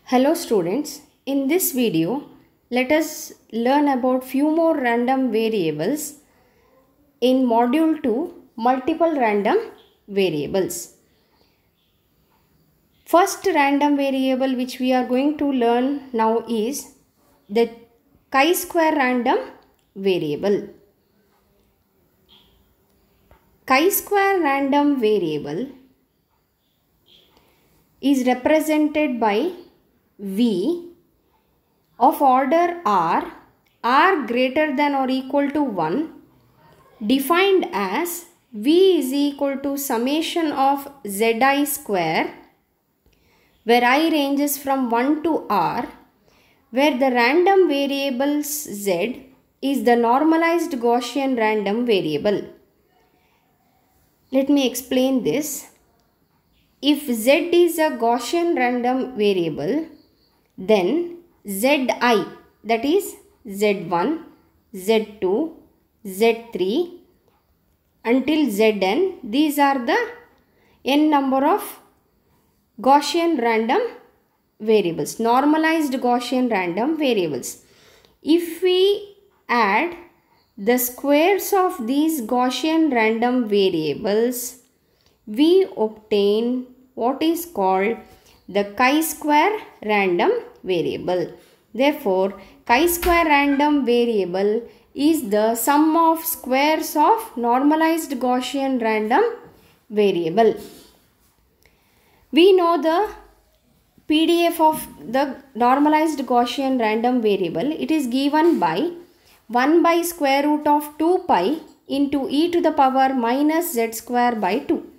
Hello students, in this video let us learn about few more random variables in module 2 multiple random variables. First random variable which we are going to learn now is the chi-square random variable. Chi-square random variable is represented by V of order R greater than or equal to 1, defined as V is equal to summation of Zi square, where I ranges from 1 to R, where the random variable Z is the normalized Gaussian random variable. Let me explain this. If Z is a Gaussian random variable, then Zi, that is Z1, Z2, Z3 until Zn, these are the n number of Gaussian random variables, normalized Gaussian random variables. If we add the squares of these Gaussian random variables, we obtain what is called the chi-square random variable. Therefore, chi-square random variable is the sum of squares of normalized Gaussian random variable. We know the PDF of the normalized Gaussian random variable. It is given by 1 by square root of 2 pi into e to the power minus z square by 2.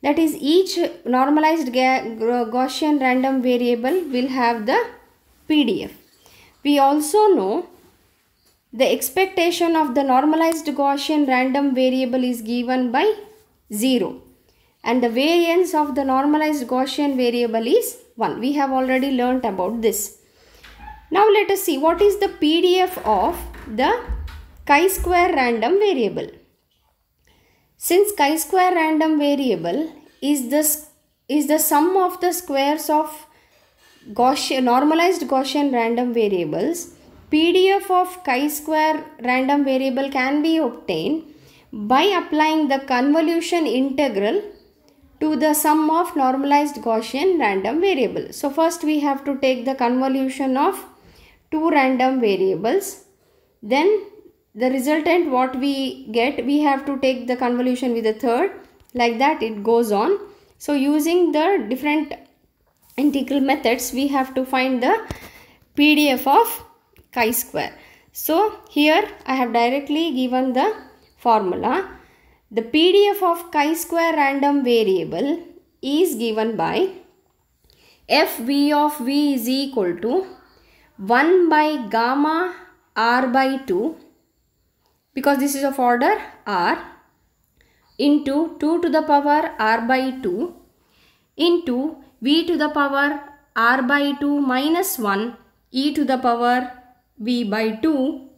That is, each normalized Gaussian random variable will have the PDF. We also know the expectation of the normalized Gaussian random variable is given by 0 and the variance of the normalized Gaussian variable is 1. We have already learnt about this. Now let us see what is the PDF of the chi-square random variable. Since chi-square random variable is the sum of the squares of normalized Gaussian random variables, PDF of chi-square random variable can be obtained by applying the convolution integral to the sum of normalized Gaussian random variable. So first we have to take the convolution of two random variables, then the resultant what we get, we have to take the convolution with the third, like that it goes on. So using the different integral methods, we have to find the PDF of chi-square. So here I have directly given the formula. The PDF of chi-square random variable is given by Fv of v is equal to 1 by gamma r by 2, because this is of order r, into 2 to the power r by 2 into v to the power r by 2 minus 1 e to the power v by 2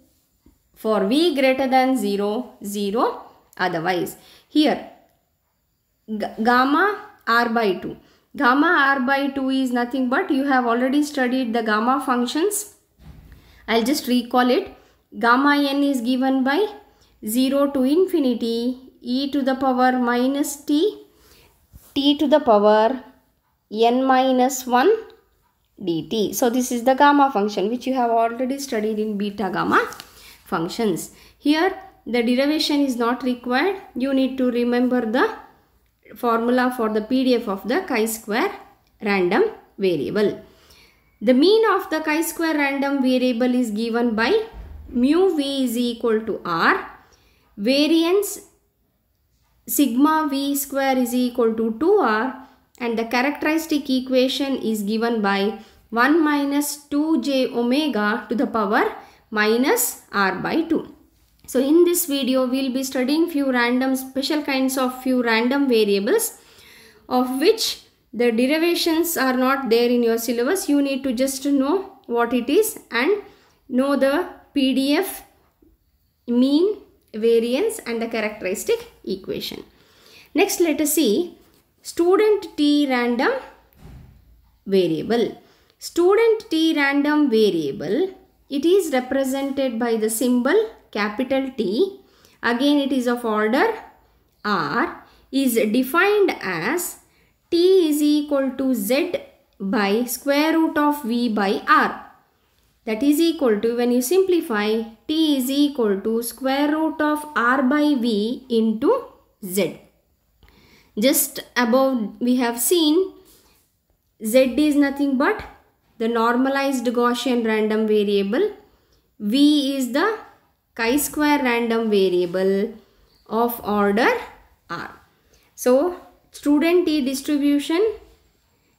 for v greater than 0, 0 otherwise. Here gamma r by 2. Gamma r by 2 is nothing but, you have already studied the gamma functions. I'll just recall it. Gamma n is given by 0 to infinity e to the power minus t to the power n minus 1 dt. So this is the gamma function which you have already studied in beta gamma functions. Here the derivation is not required. You need to remember the formula for the PDF of the chi-square random variable. The mean of the chi-square random variable is given by mu v is equal to r, variance sigma v square is equal to 2r, and the characteristic equation is given by 1 minus 2j omega to the power minus r by 2. So in this video we will be studying few random special kinds of few random variables, of which the derivations are not there in your syllabus. You need to just know what it is and know the PDF, mean, variance and the characteristic equation. Next let us see student t random variable. student t random variable, it is represented by the symbol capital T. Again it is of order R, is defined as t is equal to z by square root of v by r. That is equal to, when you simplify, t is equal to square root of r by v into z. Just above we have seen z is nothing but the normalized Gaussian random variable. V is the chi-square random variable of order r. So student t distribution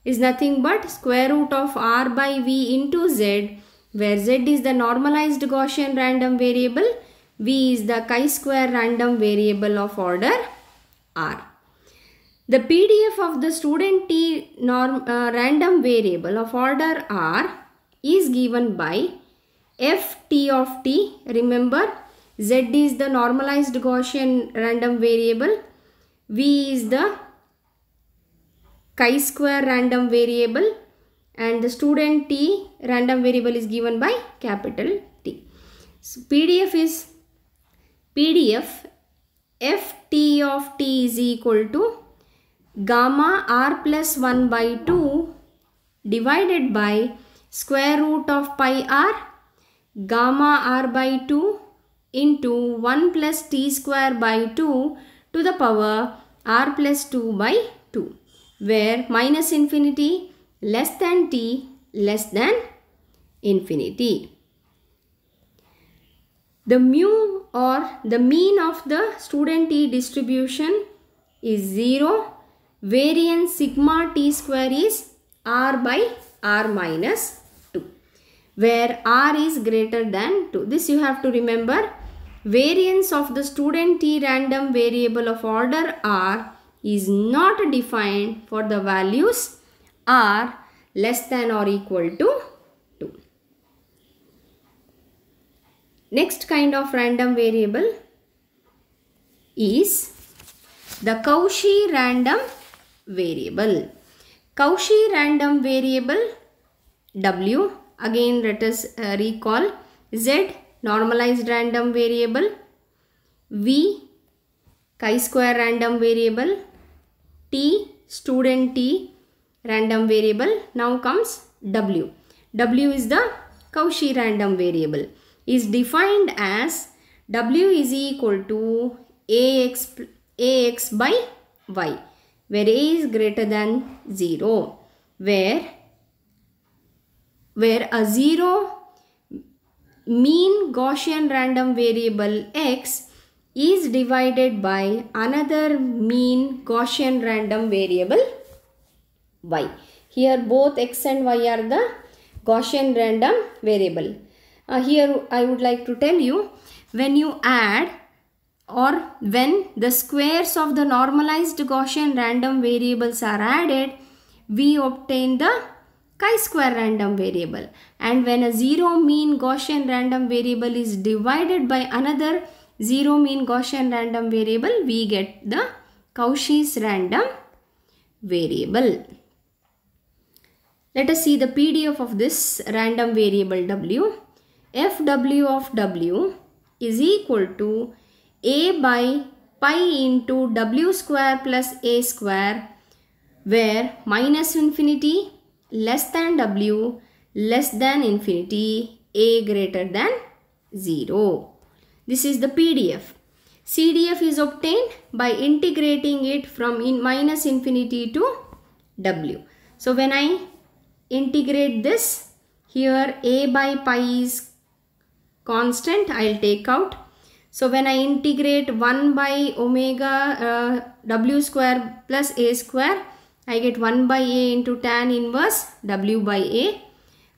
is nothing but square root of r by v into z, where z is the normalized Gaussian random variable, v is the chi-square random variable of order r. The PDF of the student t random variable of order r is given by ft of t. Remember, z is the normalized Gaussian random variable, v is the chi-square random variable, and the student t random variable is given by capital T. So PDF is ft of t is equal to gamma r plus 1 by 2 divided by square root of pi r gamma r by 2 into 1 plus t square by 2 to the power r plus 2 by 2, where minus infinity less than t less than infinity. The mu or the mean of the student t distribution is 0. Variance sigma t square is r by r minus 2, where r is greater than 2. This you have to remember. Variance of the student t random variable of order r is not defined for the values r less than or equal to 2. Next kind of random variable is the Cauchy random variable. Cauchy random variable W, again let us recall, Z normalized random variable, V chi-square random variable, T student t random variable. Now comes W. W is the Cauchy random variable, is defined as W is equal to ax by y, where a is greater than 0, where a 0 mean Gaussian random variable x is divided by another mean Gaussian random variable y. Here both x and y are the Gaussian random variable. Here I would like to tell you, when you add or when the squares of the normalized Gaussian random variables are added, we obtain the chi-square random variable, and when a 0 mean Gaussian random variable is divided by another 0 mean Gaussian random variable, we get the Cauchy's random variable. Let us see the PDF of this random variable W. Fw of W is equal to a by pi into w square plus a square, where minus infinity less than w less than infinity, a greater than 0. This is the PDF. CDF is obtained by integrating it from minus infinity to w. So when I integrate this, here a by pi is constant, I will take out. So when I integrate 1 by omega w square plus a square, I get 1 by a into tan inverse w by a.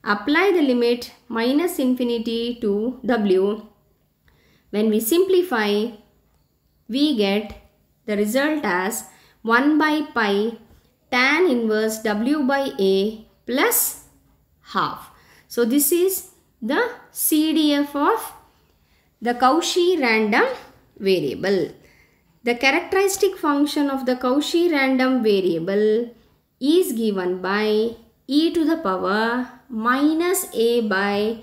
Apply the limit minus infinity to w. When we simplify, we get the result as 1 by pi tan inverse w by a plus half. So this is the CDF of the Cauchy random variable. The characteristic function of the Cauchy random variable is given by e to the power minus a by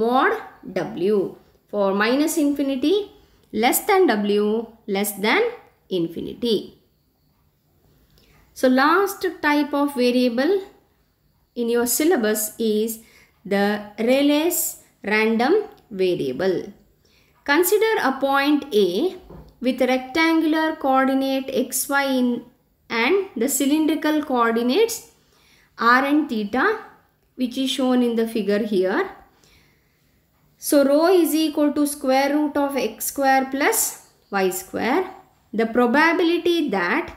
mod w. For minus infinity, less than w, less than infinity. So last type of variable in your syllabus is the Rayleigh's random variable. Consider a point A with rectangular coordinate xy and the cylindrical coordinates r and theta, which is shown in the figure here. So rho is equal to square root of x square plus y square. The probability that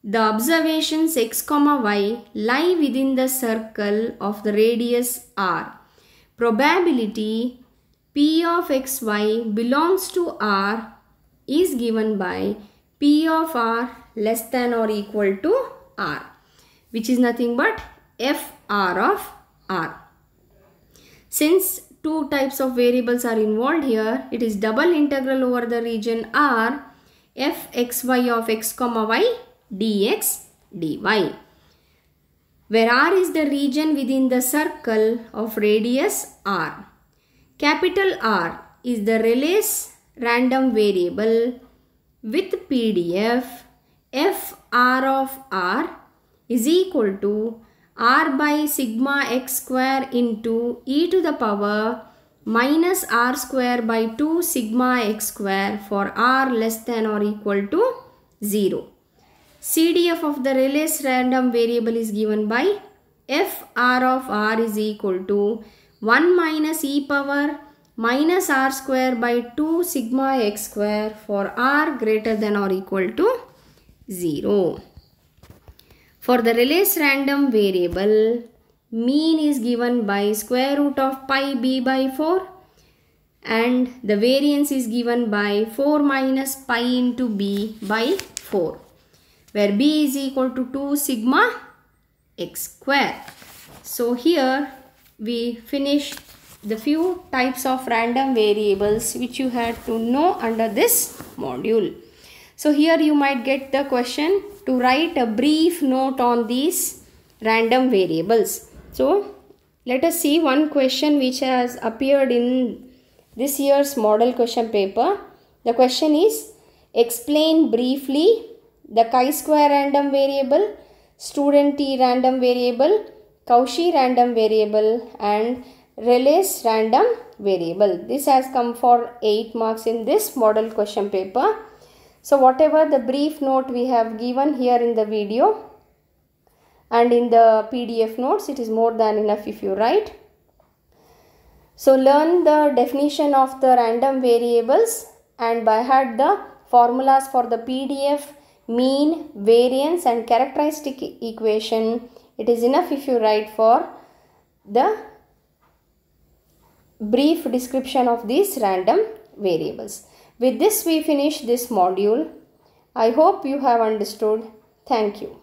the observations x, y lie within the circle of the radius r. Probability p of xy belongs to r is given by p of r less than or equal to r, which is nothing but f r of r. Since two types of variables are involved here, it is double integral over the region r f xy of x, y dx dy, where r is the region within the circle of radius r. Capital R is the Rayleigh's random variable with PDF f r of r is equal to r by sigma x square into e to the power minus r square by 2 sigma x square for r less than or equal to 0. CDF of the Rayleigh's random variable is given by f r of r is equal to 1 minus e power minus r square by 2 sigma x square for r greater than or equal to 0. For the Rayleigh's random variable, mean is given by square root of pi b by 4 and the variance is given by 4 minus pi into b by 4, where b is equal to 2 sigma x square. So here we finish the few types of random variables which you had to know under this module. So here you might get the question to write a brief note on these random variables. So let us see one question which has appeared in this year's model question paper. The question is, explain briefly the chi-square random variable, student t random variable, Cauchy random variable and Rayleigh's random variable. This has come for 8 marks in this model question paper. So whatever the brief note we have given here in the video and in the PDF notes, it is more than enough if you write. So learn the definition of the random variables and by heart the formulas for the PDF, mean, variance and characteristic equation. It is enough if you write for the brief description of these random variables. With this we finish this module. I hope you have understood. Thank you.